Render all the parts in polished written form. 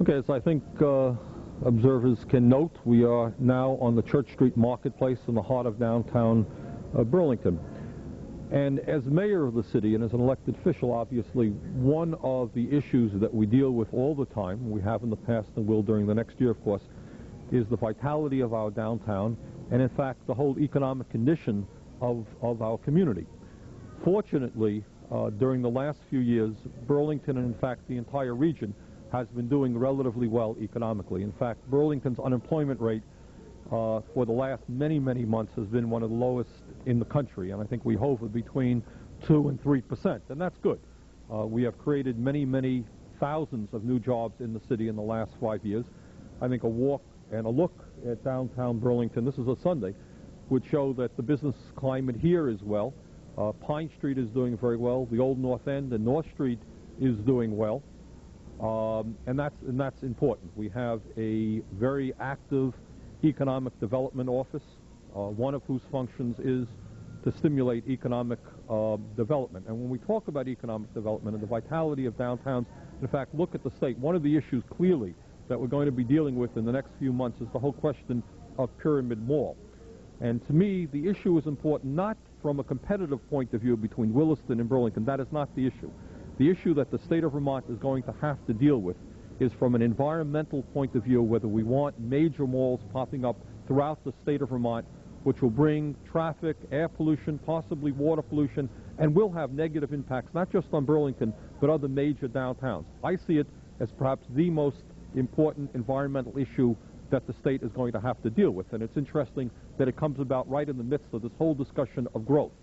Okay, as I think observers can note, we are now on the Church Street Marketplace in the heart of downtown Burlington. And as mayor of the city and as an elected official, obviously, one of the issues that we deal with all the time, we have in the past and will during the next year, of course, is the vitality of our downtown and, in fact, the whole economic condition of our community. Fortunately, during the last few years, Burlington and, in fact, the entire region has been doing relatively well economically. In fact, Burlington's unemployment rate for the last many months has been one of the lowest in the country, and I think we hover between 2 and 3%, and that's good. We have created many thousands of new jobs in the city in the last 5 years. I think a walk and a look at downtown Burlington, this is a Sunday, would show that the business climate here is well. Pine Street is doing very well. The Old North End and North Street is doing well. And that's important. We have a very active economic development office, one of whose functions is to stimulate economic development. And when we talk about economic development and the vitality of downtowns, in fact, look at the state. One of the issues clearly that we're going to be dealing with in the next few months is the whole question of Pyramid Mall. And to me, the issue is important not from a competitive point of view between Williston and Burlington. That is not the issue. The issue that the state of Vermont is going to have to deal with is from an environmental point of view, whether we want major malls popping up throughout the state of Vermont, which will bring traffic, air pollution, possibly water pollution, and will have negative impacts, not just on Burlington, but other major downtowns. I see it as perhaps the most important environmental issue that the state is going to have to deal with. And it's interesting that it comes about right in the midst of this whole discussion of growth.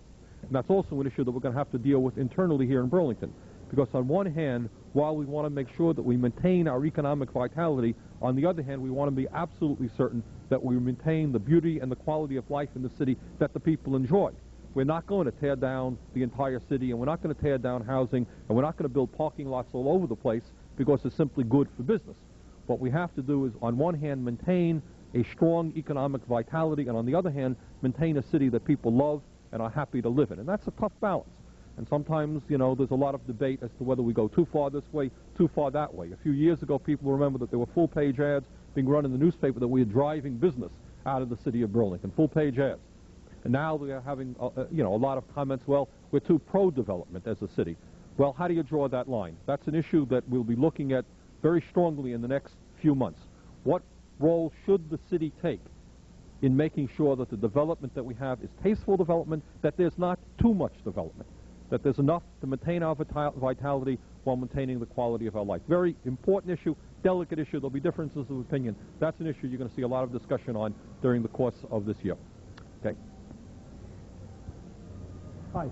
And that's also an issue that we're going to have to deal with internally here in Burlington. Because on one hand, while we want to make sure that we maintain our economic vitality, on the other hand, we want to be absolutely certain that we maintain the beauty and the quality of life in the city that the people enjoy. We're not going to tear down the entire city, and we're not going to tear down housing, and we're not going to build parking lots all over the place because it's simply good for business. What we have to do is, on one hand, maintain a strong economic vitality, and on the other hand, maintain a city that people love and are happy to live in. And that's a tough balance. And sometimes, you know, there's a lot of debate as to whether we go too far this way, too far that way. A few years ago, people remember that there were full-page ads being run in the newspaper that we are driving business out of the city of Burlington, full-page ads. And now we are having, you know, a lot of comments, well, we're too pro-development as a city. Well, how do you draw that line? That's an issue that we'll be looking at very strongly in the next few months. What role should the city take in making sure that the development that we have is tasteful development, that there's not too much development, that there's enough to maintain our vitality while maintaining the quality of our life? Very important issue, delicate issue. There'll be differences of opinion. That's an issue you're going to see a lot of discussion on during the course of this year. Okay. Hi.